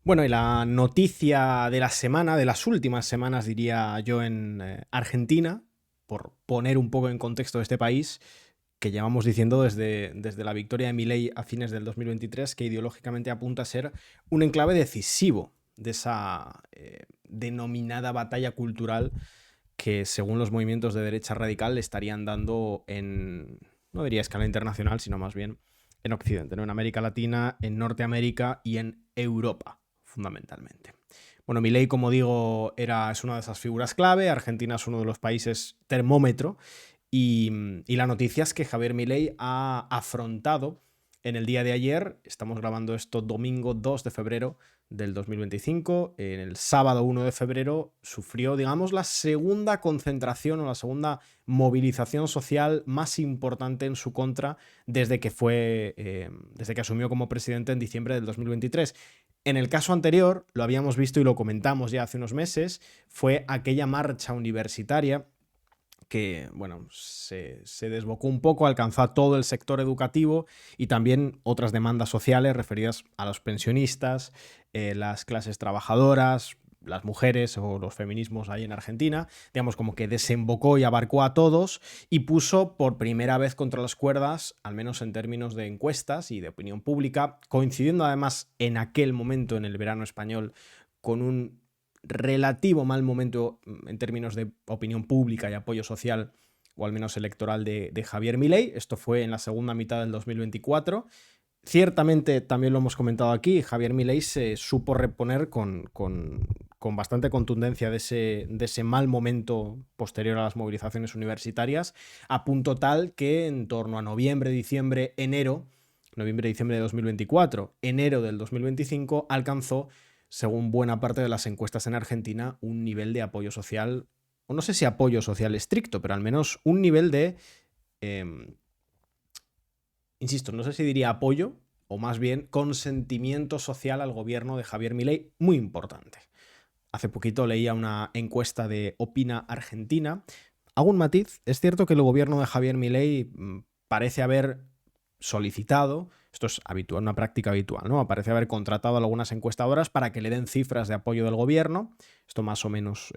Bueno, y la noticia de la semana, de las últimas semanas, diría yo, en Argentina, por poner un poco en contexto este país, que llevamos diciendo desde la victoria de Milei a fines del 2023, que ideológicamente apunta a ser un enclave decisivo de esa denominada batalla cultural que, según los movimientos de derecha radical, le estarían dando en, no diría escala internacional, sino más bien en Occidente, ¿no? En América Latina, en Norteamérica y en Europa, fundamentalmente. Bueno, Milei, como digo, es una de esas figuras clave. Argentina es uno de los países termómetro. Y la noticia es que Javier Milei ha afrontado en el día de ayer, estamos grabando esto domingo 2 de febrero del 2025, en el sábado 1 de febrero sufrió, digamos, la segunda concentración o la segunda movilización social más importante en su contra desde que asumió como presidente en diciembre del 2023. En el caso anterior, lo habíamos visto y lo comentamos ya hace unos meses, fue aquella marcha universitaria que, bueno, se desbocó un poco, alcanzó a todo el sector educativo y también otras demandas sociales referidas a los pensionistas, las clases trabajadoras, las mujeres o los feminismos ahí en Argentina, digamos como que desembocó y abarcó a todos y puso por primera vez contra las cuerdas, al menos en términos de encuestas y de opinión pública, coincidiendo además en aquel momento en el verano español con un relativo mal momento en términos de opinión pública y apoyo social, o al menos electoral, de Javier Milei. Esto fue en la segunda mitad del 2024. Ciertamente, también lo hemos comentado aquí, Javier Milei se supo reponer con bastante contundencia de ese mal momento posterior a las movilizaciones universitarias, a punto tal que en torno a noviembre, diciembre, enero, noviembre-diciembre de 2024, enero del 2025, alcanzó, según buena parte de las encuestas en Argentina, un nivel de apoyo social, o no sé si apoyo social estricto, pero al menos un nivel de, eh, insisto, no sé si diría apoyo, o más bien consentimiento social al gobierno de Javier Milei, muy importante. Hace poquito leía una encuesta de Opina Argentina. Hago un matiz, es cierto que el gobierno de Javier Milei parece haber solicitado, esto es habitual, una práctica habitual, ¿no? Parece haber contratado a algunas encuestadoras para que le den cifras de apoyo del gobierno, esto más o menos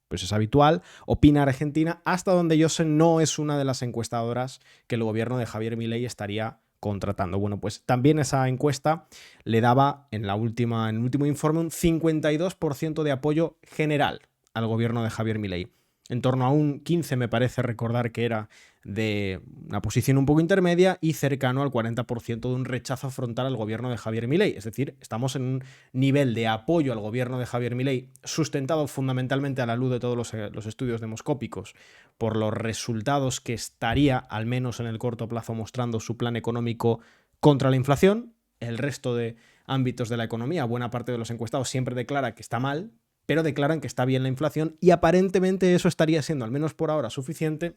pues es habitual. Opina Argentina, hasta donde yo sé, no es una de las encuestadoras que el gobierno de Javier Milei estaría contratando. Bueno, pues también esa encuesta le daba en el último informe un 52% de apoyo general al gobierno de Javier Milei. En torno a un 15 me parece recordar que era de una posición un poco intermedia y cercano al 40% de un rechazo frontal al gobierno de Javier Milei. Es decir, estamos en un nivel de apoyo al gobierno de Javier Milei sustentado fundamentalmente a la luz de todos los estudios demoscópicos por los resultados que estaría, al menos en el corto plazo, mostrando su plan económico contra la inflación. El resto de ámbitos de la economía, buena parte de los encuestados siempre declara que está mal, pero declaran que está bien la inflación y aparentemente eso estaría siendo, al menos por ahora, suficiente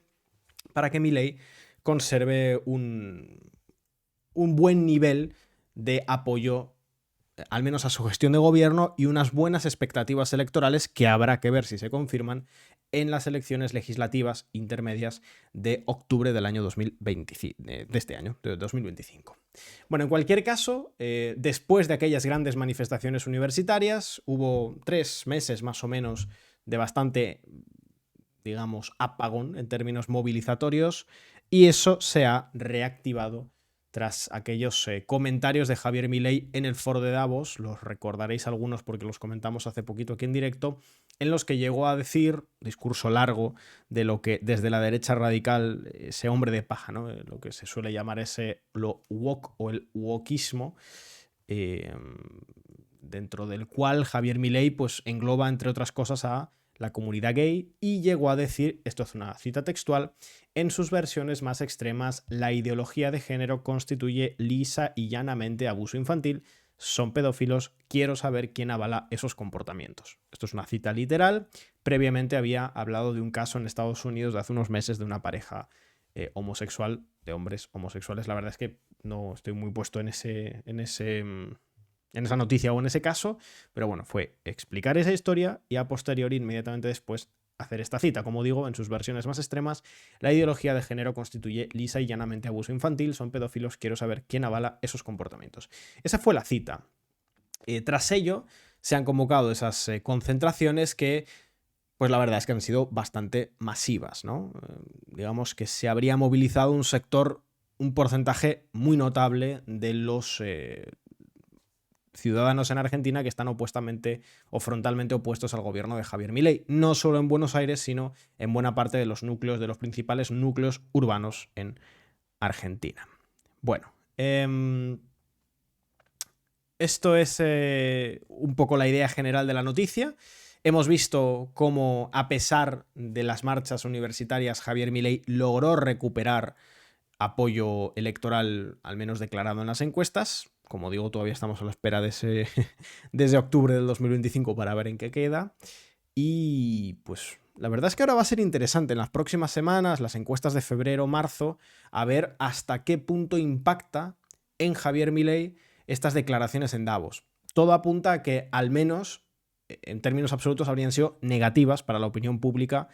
para que Milei conserve un buen nivel de apoyo, al menos a su gestión de gobierno, y unas buenas expectativas electorales que habrá que ver si se confirman en las elecciones legislativas intermedias de octubre del año 2025, de este año, de 2025. Bueno, en cualquier caso, después de aquellas grandes manifestaciones universitarias, hubo 3 meses más o menos de bastante, digamos, apagón en términos movilizatorios, y eso se ha reactivado tras aquellos comentarios de Javier Milei en el foro de Davos. Los recordaréis algunos porque los comentamos hace poquito aquí en directo, en los que llegó a decir, discurso largo, de lo que desde la derecha radical, ese hombre de paja, ¿no? Lo que se suele llamar lo woke o el wokismo, eh, dentro del cual Javier Milei pues, engloba, entre otras cosas, a la comunidad gay, y llegó a decir, esto es una cita textual, en sus versiones más extremas, la ideología de género constituye lisa y llanamente abuso infantil, son pedófilos, quiero saber quién avala esos comportamientos. Esto es una cita literal. Previamente había hablado de un caso en Estados Unidos de hace unos meses de una pareja homosexual, de hombres homosexuales. La verdad es que no estoy muy puesto en esa noticia o en ese caso, pero bueno, fue explicar esa historia y a posteriori, inmediatamente después, hacer esta cita. Como digo, en sus versiones más extremas, la ideología de género constituye lisa y llanamente abuso infantil, son pedófilos, quiero saber quién avala esos comportamientos. Esa fue la cita. Tras ello, se han convocado esas concentraciones que, pues la verdad es que han sido bastante masivas, ¿no? Digamos que se habría movilizado un sector, un porcentaje muy notable de los ciudadanos en Argentina que están opuestamente o frontalmente opuestos al gobierno de Javier Milei, no solo en Buenos Aires, sino en buena parte de los núcleos, de los principales núcleos urbanos en Argentina. Bueno, esto es un poco la idea general de la noticia. Hemos visto cómo, a pesar de las marchas universitarias, Javier Milei logró recuperar apoyo electoral, al menos declarado en las encuestas. Como digo, todavía estamos a la espera desde octubre del 2025 para ver en qué queda. Y pues la verdad es que ahora va a ser interesante en las próximas semanas, las encuestas de febrero, marzo, a ver hasta qué punto impacta en Javier Milei estas declaraciones en Davos. Todo apunta a que al menos en términos absolutos habrían sido negativas para la opinión pública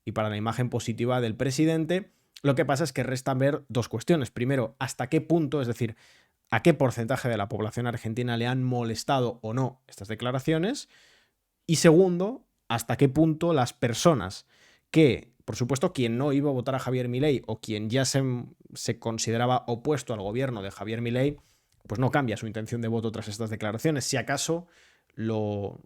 y para la imagen positiva del presidente. Lo que pasa es que restan ver dos cuestiones. Primero, hasta qué punto, es decir, a qué porcentaje de la población argentina le han molestado o no estas declaraciones. Y segundo, hasta qué punto las personas que, por supuesto, quien no iba a votar a Javier Milei o quien ya se consideraba opuesto al gobierno de Javier Milei, pues no cambia su intención de voto tras estas declaraciones. Si acaso lo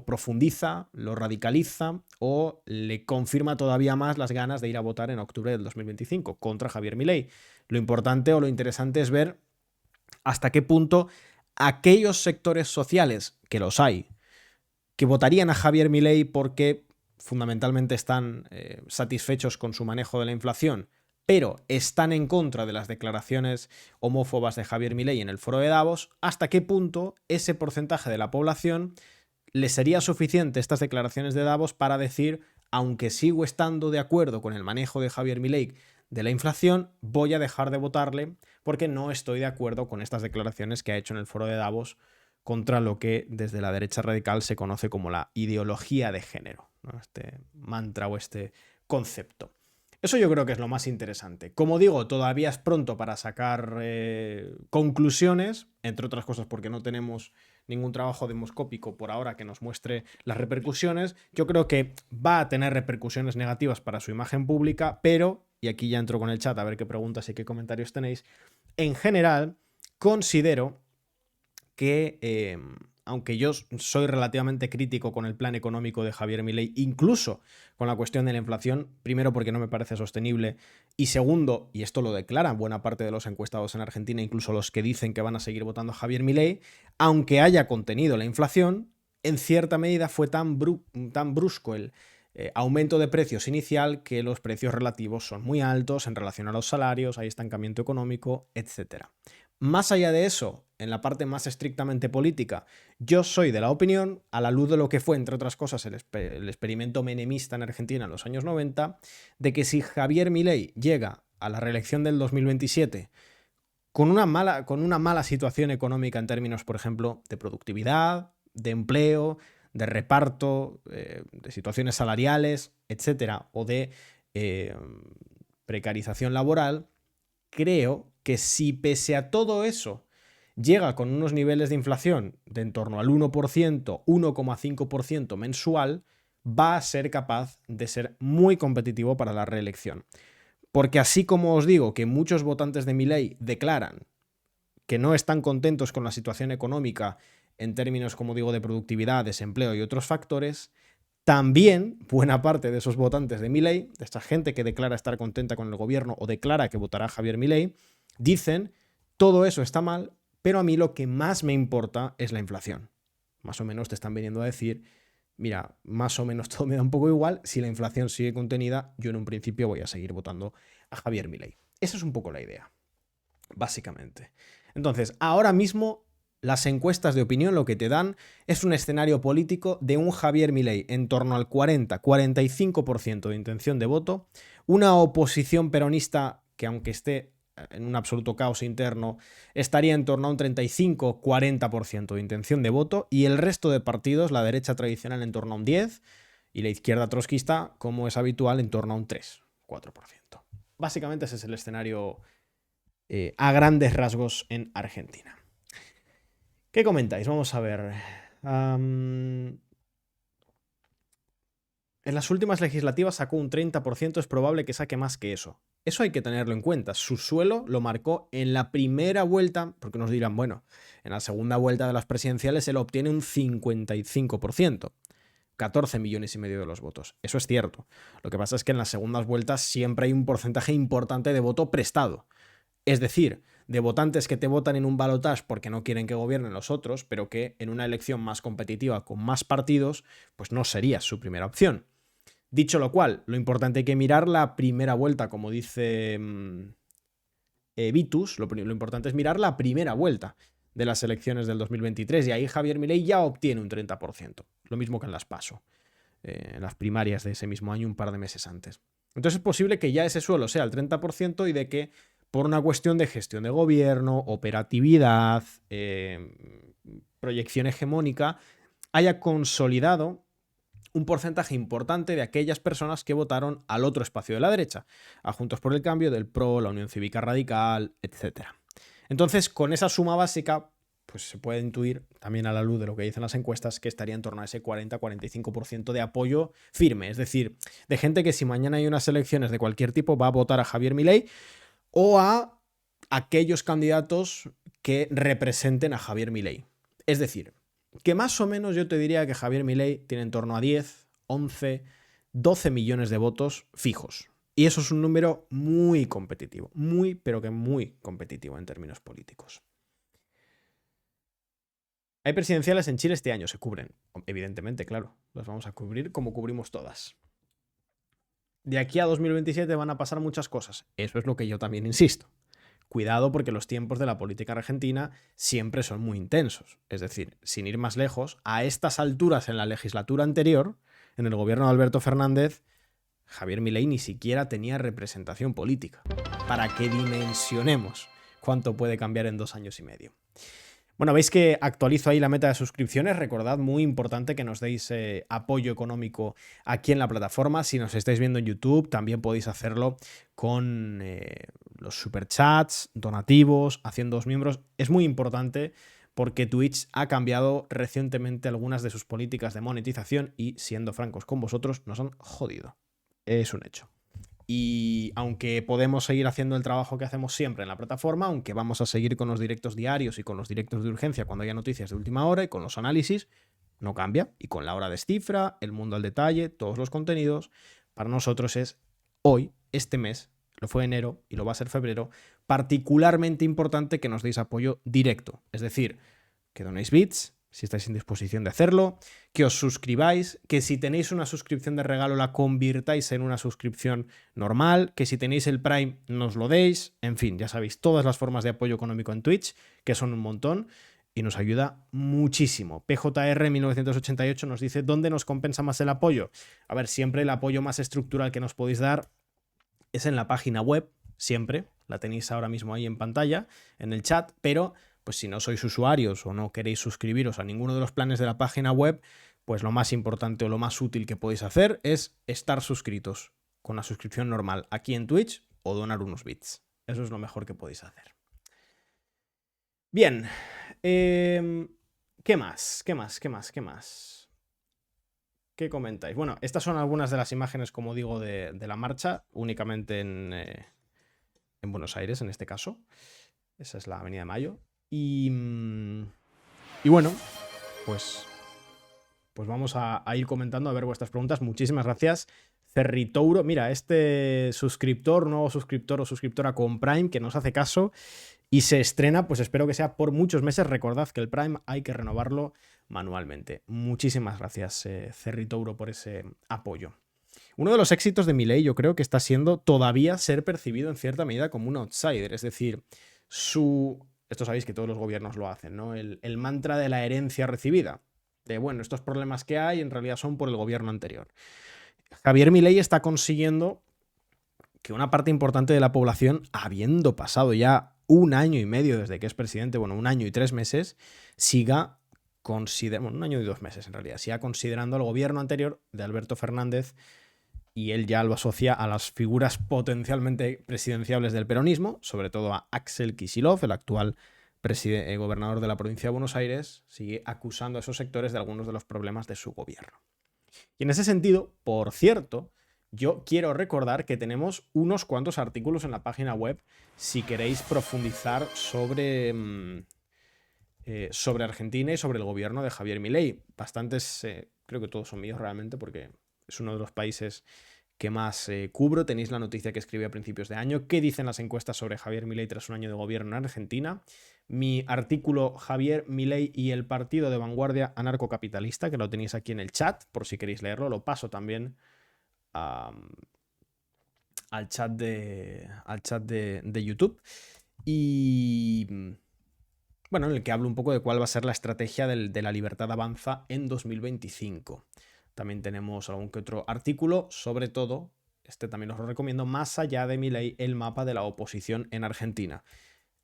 profundiza, lo radicaliza o le confirma todavía más las ganas de ir a votar en octubre del 2025 contra Javier Milei. Lo importante o lo interesante es ver hasta qué punto aquellos sectores sociales, que los hay, que votarían a Javier Milei porque fundamentalmente están satisfechos con su manejo de la inflación, pero están en contra de las declaraciones homófobas de Javier Milei en el foro de Davos, hasta qué punto ese porcentaje de la población le sería suficiente estas declaraciones de Davos para decir, aunque sigo estando de acuerdo con el manejo de Javier Milei de la inflación, voy a dejar de votarle porque no estoy de acuerdo con estas declaraciones que ha hecho en el foro de Davos contra lo que desde la derecha radical se conoce como la ideología de género, ¿no? Este mantra o este concepto. Eso yo creo que es lo más interesante. Como digo, todavía es pronto para sacar conclusiones, entre otras cosas porque no tenemos ningún trabajo demoscópico por ahora que nos muestre las repercusiones. Yo creo que va a tener repercusiones negativas para su imagen pública, pero, y aquí ya entro con el chat a ver qué preguntas y qué comentarios tenéis, en general considero que, aunque yo soy relativamente crítico con el plan económico de Javier Milei, incluso con la cuestión de la inflación, primero porque no me parece sostenible y segundo, y esto lo declaran buena parte de los encuestados en Argentina, incluso los que dicen que van a seguir votando a Javier Milei, aunque haya contenido la inflación, en cierta medida fue tan brusco el aumento de precios inicial que los precios relativos son muy altos en relación a los salarios, hay estancamiento económico, etc. Más allá de eso, en la parte más estrictamente política, yo soy de la opinión, a la luz de lo que fue, entre otras cosas, el experimento menemista en Argentina en los años 90, de que si Javier Milei llega a la reelección del 2027 con una mala situación económica en términos, por ejemplo, de productividad, de empleo, de reparto, de situaciones salariales, etcétera, o de precarización laboral, creo que si pese a todo eso llega con unos niveles de inflación de en torno al 1%, 1,5% mensual, va a ser capaz de ser muy competitivo para la reelección. Porque así como os digo que muchos votantes de Milei declaran que no están contentos con la situación económica en términos, como digo, de productividad, desempleo y otros factores, también buena parte de esos votantes de Milei, de esta gente que declara estar contenta con el gobierno o declara que votará a Javier Milei, dicen, todo eso está mal, pero a mí lo que más me importa es la inflación. Más o menos te están viniendo a decir, mira, más o menos todo me da un poco igual, si la inflación sigue contenida, yo en un principio voy a seguir votando a Javier Milei. Esa es un poco la idea, básicamente. Entonces, ahora mismo las encuestas de opinión lo que te dan es un escenario político de un Javier Milei en torno al 40-45% de intención de voto, una oposición peronista que aunque esté en un absoluto caos interno, estaría en torno a un 35-40% de intención de voto y el resto de partidos, la derecha tradicional en torno a un 10% y la izquierda trotskista, como es habitual, en torno a un 3-4%. Básicamente ese es el escenario a grandes rasgos en Argentina. ¿Qué comentáis? Vamos a ver. En las últimas legislativas sacó un 30%, es probable que saque más que eso. Eso hay que tenerlo en cuenta. Su suelo lo marcó en la primera vuelta, porque nos dirán, bueno, en la segunda vuelta de las presidenciales él obtiene un 55%. 14 millones y medio de los votos. Eso es cierto. Lo que pasa es que en las segundas vueltas siempre hay un porcentaje importante de voto prestado. Es decir, de votantes que te votan en un balotaje porque no quieren que gobiernen los otros, pero que en una elección más competitiva con más partidos, pues no sería su primera opción. Dicho lo cual, lo importante hay que mirar la primera vuelta, como dice Vitus, lo importante es mirar la primera vuelta de las elecciones del 2023 y ahí Javier Milei ya obtiene un 30%, lo mismo que en las PASO, en las primarias de ese mismo año, un par de meses antes. Entonces es posible que ya ese suelo sea el 30% y de que por una cuestión de gestión de gobierno, operatividad, proyección hegemónica, haya consolidado un porcentaje importante de aquellas personas que votaron al otro espacio de la derecha, a Juntos por el Cambio, del PRO, la Unión Cívica Radical, etc. Entonces, con esa suma básica, pues se puede intuir, también a la luz de lo que dicen las encuestas, que estaría en torno a ese 40-45% de apoyo firme, es decir, de gente que si mañana hay unas elecciones de cualquier tipo va a votar a Javier Milei o a aquellos candidatos que representen a Javier Milei. Es decir, que más o menos yo te diría que Javier Milei tiene en torno a 10, 11, 12 millones de votos fijos. Y eso es un número muy competitivo, muy, pero que muy competitivo en términos políticos. Hay presidenciales en Chile este año, se cubren. Evidentemente, claro, las vamos a cubrir como cubrimos todas. De aquí a 2027 van a pasar muchas cosas. Eso es lo que yo también insisto. Cuidado porque los tiempos de la política argentina siempre son muy intensos. Es decir, sin ir más lejos, a estas alturas en la legislatura anterior, en el gobierno de Alberto Fernández, Javier Milei ni siquiera tenía representación política. Para que dimensionemos cuánto puede cambiar en 2 años y medio. Bueno, veis que actualizo ahí la meta de suscripciones. Recordad, muy importante que nos deis apoyo económico aquí en la plataforma. Si nos estáis viendo en YouTube, también podéis hacerlo con los superchats, donativos, haciéndoos miembros. Es muy importante porque Twitch ha cambiado recientemente algunas de sus políticas de monetización y, siendo francos con vosotros, nos han jodido. Es un hecho. Y aunque podemos seguir haciendo el trabajo que hacemos siempre en la plataforma, aunque vamos a seguir con los directos diarios y con los directos de urgencia cuando haya noticias de última hora y con los análisis, no cambia. Y con la hora de cifra, el mundo al detalle, todos los contenidos, para nosotros es hoy, este mes, lo fue enero y lo va a ser febrero, particularmente importante que nos deis apoyo directo. Es decir, que donéis bits, si estáis en disposición de hacerlo, que os suscribáis, que si tenéis una suscripción de regalo la convirtáis en una suscripción normal, que si tenéis el Prime nos lo deis, en fin, ya sabéis, todas las formas de apoyo económico en Twitch, que son un montón, y nos ayuda muchísimo. PJR 1988 nos dice, ¿dónde nos compensa más el apoyo? A ver, siempre el apoyo más estructural que nos podéis dar es en la página web, siempre, la tenéis ahora mismo ahí en pantalla, en el chat, pero pues si no sois usuarios o no queréis suscribiros a ninguno de los planes de la página web, pues lo más importante o lo más útil que podéis hacer es estar suscritos con la suscripción normal aquí en Twitch o donar unos bits. Eso es lo mejor que podéis hacer. Bien, ¿qué más? ¿Qué más? ¿Qué más? ¿Qué más? ¿Qué comentáis? Bueno, estas son algunas de las imágenes, como digo, de la marcha, únicamente en Buenos Aires, en este caso. Esa es la Avenida de Mayo. Y bueno, pues vamos a ir comentando a ver vuestras preguntas. Muchísimas gracias, Cerritouro. Mira, este suscriptor, nuevo suscriptor o suscriptora con Prime que nos hace caso y se estrena, pues espero que sea por muchos meses. Recordad que el Prime hay que renovarlo manualmente. Muchísimas gracias, Cerritouro, por ese apoyo. Uno de los éxitos de Milei yo creo que está siendo todavía ser percibido en cierta medida como un outsider, es decir, esto sabéis que todos los gobiernos lo hacen, ¿no? El mantra de la herencia recibida, de bueno, estos problemas que hay en realidad son por el gobierno anterior. Javier Milei está consiguiendo que una parte importante de la población, habiendo pasado ya 1 año y medio desde que es presidente, bueno, 1 año y 3 meses, siga considerando, bueno, 1 año y 2 meses en realidad, siga considerando al gobierno anterior de Alberto Fernández, y él ya lo asocia a las figuras potencialmente presidenciables del peronismo, sobre todo a Axel Kicillof, el actual gobernador de la provincia de Buenos Aires, sigue acusando a esos sectores de algunos de los problemas de su gobierno. Y en ese sentido, por cierto, yo quiero recordar que tenemos unos cuantos artículos en la página web si queréis profundizar sobre, sobre Argentina y sobre el gobierno de Javier Milei. Bastantes, creo que todos son míos realmente, porque es uno de los países que más cubro. Tenéis la noticia que escribí a principios de año. ¿Qué dicen las encuestas sobre Javier Milei tras un año de gobierno en Argentina? Mi artículo Javier Milei y el partido de vanguardia anarcocapitalista, que lo tenéis aquí en el chat, por si queréis leerlo. Lo paso también al chat de YouTube. Y bueno, en el que hablo un poco de cuál va a ser la estrategia de la libertad avanza en 2025. También tenemos algún que otro artículo, sobre todo, este también os lo recomiendo, más allá de Milei, el mapa de la oposición en Argentina.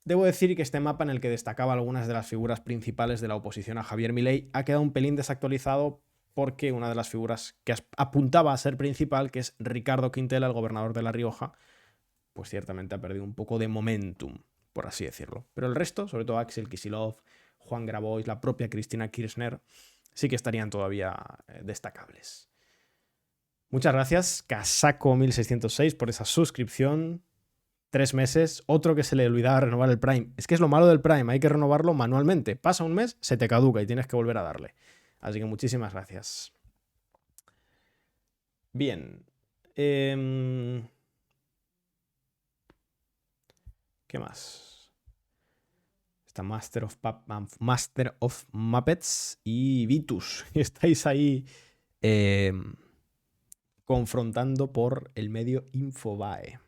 Debo decir que este mapa en el que destacaba algunas de las figuras principales de la oposición a Javier Milei ha quedado un pelín desactualizado porque una de las figuras que apuntaba a ser principal, que es Ricardo Quintela, el gobernador de La Rioja, pues ciertamente ha perdido un poco de momentum, por así decirlo. Pero el resto, sobre todo Axel Kicillof, Juan Grabois, la propia Cristina Kirchner, sí que estarían todavía destacables. Muchas gracias, Casaco1606, por esa suscripción. 3 meses, otro que se le olvidaba renovar el Prime. Es que es lo malo del Prime, hay que renovarlo manualmente. Pasa un mes, se te caduca y tienes que volver a darle. Así que muchísimas gracias. Bien. ¿Qué más? Está Master of Muppets y Vitus. Estáis ahí confrontando por el medio Infobae.